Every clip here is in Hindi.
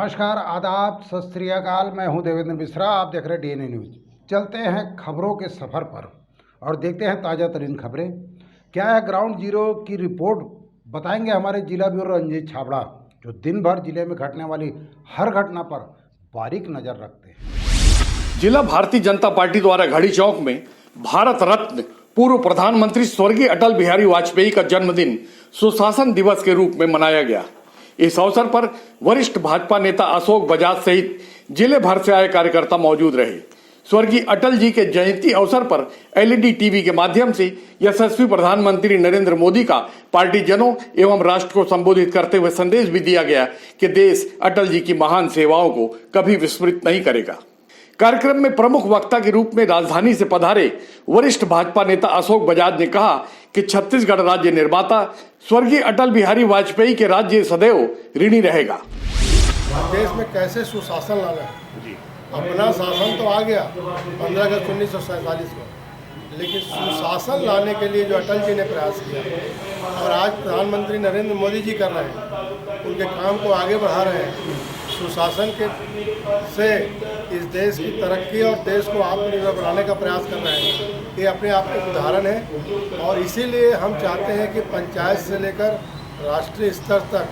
नमस्कार, आदाब, सत श्री अकाल। मैं हूं देवेंद्र मिश्रा। आप देख रहे हैं डीएनए न्यूज़। चलते हैं खबरों के सफ़र पर और देखते हैं ताज़ा तरीन खबरें। क्या है ग्राउंड जीरो की रिपोर्ट, बताएंगे हमारे जिला ब्यूरो रंजीत छाबड़ा, जो दिन भर जिले में घटने वाली हर घटना पर बारीक नज़र रखते हैं। जिला भारतीय जनता पार्टी द्वारा घड़ी चौक में भारत रत्न पूर्व प्रधानमंत्री स्वर्गीय अटल बिहारी वाजपेयी का जन्मदिन सुशासन दिवस के रूप में मनाया गया। इस अवसर पर वरिष्ठ भाजपा नेता अशोक बजाज सहित जिले भर से आए कार्यकर्ता मौजूद रहे। स्वर्गीय अटल जी के जयंती अवसर पर एलईडी टीवी के माध्यम से यशस्वी प्रधानमंत्री नरेंद्र मोदी का पार्टी जनों एवं राष्ट्र को संबोधित करते हुए संदेश भी दिया गया कि देश अटल जी की महान सेवाओं को कभी विस्मृत नहीं करेगा। कार्यक्रम में प्रमुख वक्ता के रूप में राजधानी से पधारे वरिष्ठ भाजपा नेता अशोक बजाज ने कहा कि छत्तीसगढ़ राज्य निर्माता स्वर्गीय अटल बिहारी वाजपेयी के राज्य सदैव ऋणी रहेगा। देश में कैसे सुशासन लाना है, अपना शासन तो आ गया 15 अगस्त 1947 को, लेकिन सुशासन लाने के लिए जो अटल जी ने प्रयास किया और आज प्रधानमंत्री नरेंद्र मोदी जी कर रहे हैं, उनके काम को आगे बढ़ा रहे हैं। सुशासन के से इस देश की तरक्की और देश को आत्मनिर्भर बनाने का प्रयास कर रहे हैं, ये अपने आप एक उदाहरण है। और इसीलिए हम चाहते हैं कि पंचायत से लेकर राष्ट्रीय स्तर तक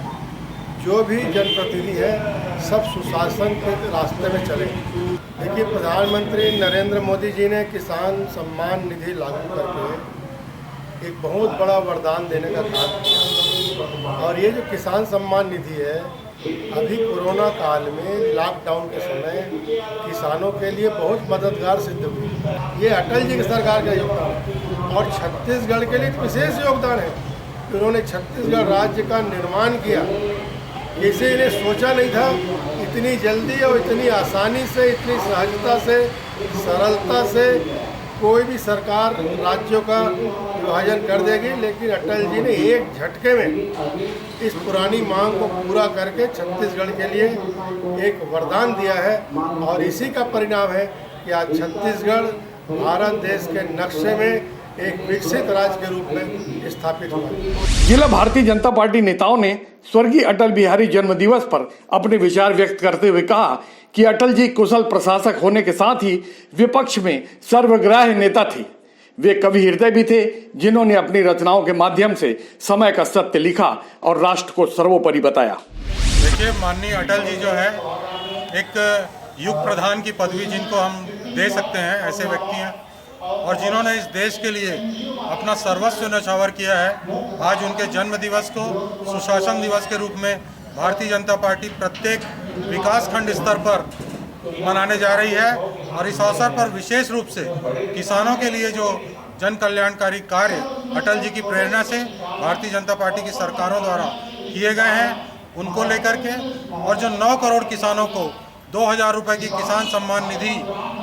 जो भी जनप्रतिनिधि है सब सुशासन के रास्ते में चले। देखिए, प्रधानमंत्री नरेंद्र मोदी जी ने किसान सम्मान निधि लागू करके एक बहुत बड़ा वरदान देने का काम किया। और ये जो किसान सम्मान निधि है, अभी कोरोना काल में लॉकडाउन के समय किसानों के लिए बहुत मददगार सिद्ध हुई। ये अटल जी की सरकार का योगदान है और छत्तीसगढ़ के लिए विशेष योगदान है। उन्होंने छत्तीसगढ़ राज्य का निर्माण किया। किसी ने सोचा नहीं था इतनी जल्दी और इतनी आसानी से, इतनी सहजता से, सरलता से कोई भी सरकार राज्यों का विभाजन कर देगी, लेकिन अटल जी ने एक झटके में इस पुरानी मांग को पूरा करके छत्तीसगढ़ के लिए एक वरदान दिया है। और इसी का परिणाम है कि आज छत्तीसगढ़ भारत देश के नक्शे में एक विकसित राज्य के रूप में स्थापित हुआ। जिला भारतीय जनता पार्टी नेताओं ने स्वर्गीय अटल बिहारी जन्म दिवस पर अपने विचार व्यक्त करते हुए कहा कि अटल जी कुशल प्रशासक होने के साथ ही विपक्ष में सर्वग्राही नेता थे। वे कवि हृदय भी थे, जिन्होंने अपनी रचनाओं के माध्यम से समय का सत्य लिखा और राष्ट्र को सर्वोपरि बताया। देखिए, माननीय अटल जी जो है एक युग प्रधान की पदवी जिनको हम दे सकते हैं, ऐसे व्यक्ति हैं और जिन्होंने इस देश के लिए अपना सर्वस्व न्यौछावर किया है। आज उनके जन्म दिवस को सुशासन दिवस के रूप में भारतीय जनता पार्टी प्रत्येक विकासखंड स्तर पर मनाने जा रही है। और इस अवसर पर विशेष रूप से किसानों के लिए जो जन कल्याणकारी कार्य अटल जी की प्रेरणा से भारतीय जनता पार्टी की सरकारों द्वारा किए गए हैं, उनको लेकर के, और जो 9 करोड़ किसानों को 2000 रुपये की किसान सम्मान निधि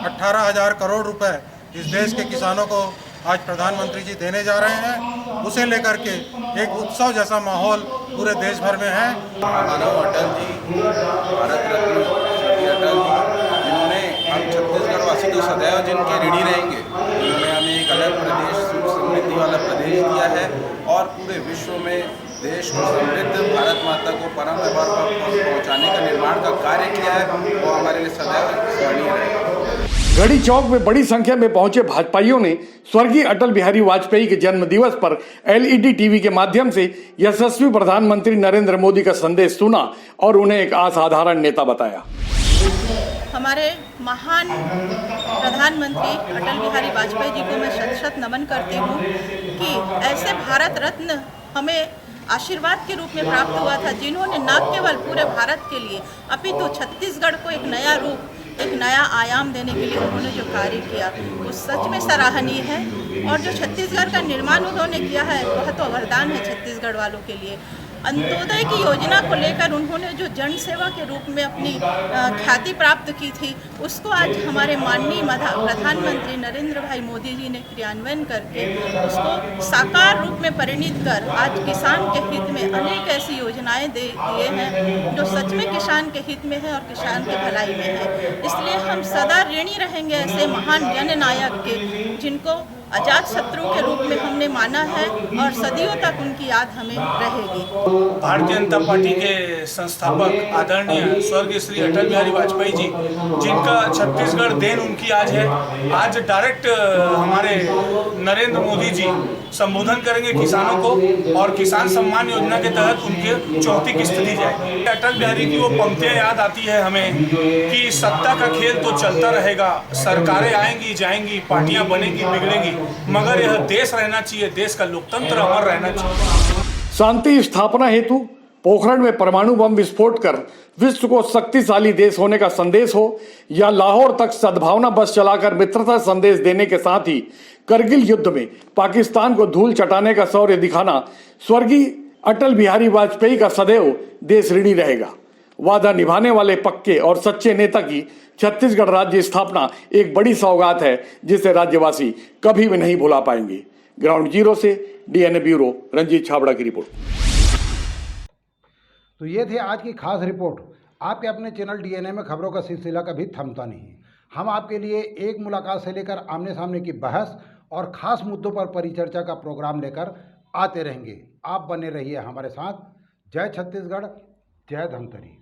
18,000 करोड़ रुपए इस देश के किसानों को आज प्रधानमंत्री जी देने जा रहे हैं, उसे लेकर के एक उत्सव जैसा माहौल पूरे देश भर में है। मानव अटल जी, भारत रत्न अटल जी, जिन्होंने हम छत्तीसगढ़ वासी तो सदैव जिनके ऋणी रहेंगे। उन्होंने हमें एक अलग प्रदेश, सुख समृद्धि वाला प्रदेश दिया है और पूरे विश्व में देश को समृद्ध भारत माता को परम व्यवहार पर पहुँचाने का निर्माण का कार्य किया है, वो हमारे लिए सदैव स्मरणीय रहेगा। घड़ी चौक में बड़ी संख्या में पहुंचे भाजपाइयों ने स्वर्गीय अटल बिहारी वाजपेयी के जन्म दिवस पर एलईडी टीवी के माध्यम से यशस्वी प्रधानमंत्री नरेंद्र मोदी का संदेश सुना और उन्हें एक असाधारण नेता बताया। हमारे महान प्रधानमंत्री अटल बिहारी वाजपेयी जी को मैं शत-शत नमन करती हूँ कि ऐसे भारत रत्न हमें आशीर्वाद के रूप में प्राप्त हुआ था, जिन्होंने न केवल पूरे भारत के लिए अपितु छत्तीसगढ़ को एक नया रूप, एक नया आयाम देने के लिए उन्होंने जो कार्य किया वो सच में सराहनीय है। और जो छत्तीसगढ़ का निर्माण उन्होंने किया है वह तो वरदान है छत्तीसगढ़ वालों के लिए। अंत्योदय की योजना को लेकर उन्होंने जो जन सेवा के रूप में अपनी ख्याति प्राप्त की थी, उसको आज हमारे माननीय प्रधानमंत्री नरेंद्र भाई मोदी जी ने क्रियान्वयन करके उसको साकार रूप में परिणित कर आज किसान के हित में अनेक ऐसी योजनाएं दिए हैं जो सच में किसान के हित में है और किसान की भलाई में है। इसलिए हम सदा ऋणी रहेंगे ऐसे महान जननायक के, जिनको अजात शत्रु के रूप में हमने माना है और सदियों तक उनकी याद हमें रहेगी। भारतीय जनता पार्टी के संस्थापक आदरणीय स्वर्गीय श्री अटल बिहारी वाजपेयी जी, जिनका छत्तीसगढ़ देन उनकी आज है। आज डायरेक्ट हमारे नरेंद्र मोदी जी संबोधन करेंगे किसानों को और किसान सम्मान योजना के तहत उनके चौथी किस्त दी जाएगी। अटल बिहारी की वो पंक्तियां याद आती है हमें कि सत्ता का खेल तो चलता रहेगा, सरकारें आएंगी जाएंगी, पार्टियां बनेंगी बिगड़ेंगी, मगर यह देश रहना चाहिए, देश का लोकतंत्र अमर रहना चाहिए। शांति स्थापना हेतु पोखरण में परमाणु बम विस्फोट कर विश्व को शक्तिशाली देश होने का संदेश हो, या लाहौर तक सद्भावना बस चलाकर मित्रता संदेश देने के साथ ही करगिल युद्ध में पाकिस्तान को धूल चटाने का शौर्य दिखाना, स्वर्गीय अटल बिहारी वाजपेयी का सदैव देश ऋणी रहेगा। वादा निभाने वाले पक्के और सच्चे नेता की छत्तीसगढ़ राज्य स्थापना एक बड़ी सौगात है, जिसे राज्यवासी कभी भी नहीं भुला पाएंगे। ग्राउंड जीरो से डीएनए ब्यूरो रंजीत छाबड़ा की रिपोर्ट। तो ये थे आज की खास रिपोर्ट। आपके अपने चैनल डीएनए में खबरों का सिलसिला कभी थमता नहीं। हम आपके लिए एक मुलाकात से लेकर आमने सामने की बहस और खास मुद्दों पर परिचर्चा का प्रोग्राम लेकर आते रहेंगे। आप बने रहिए हमारे साथ। जय छत्तीसगढ़, जय धमतरी।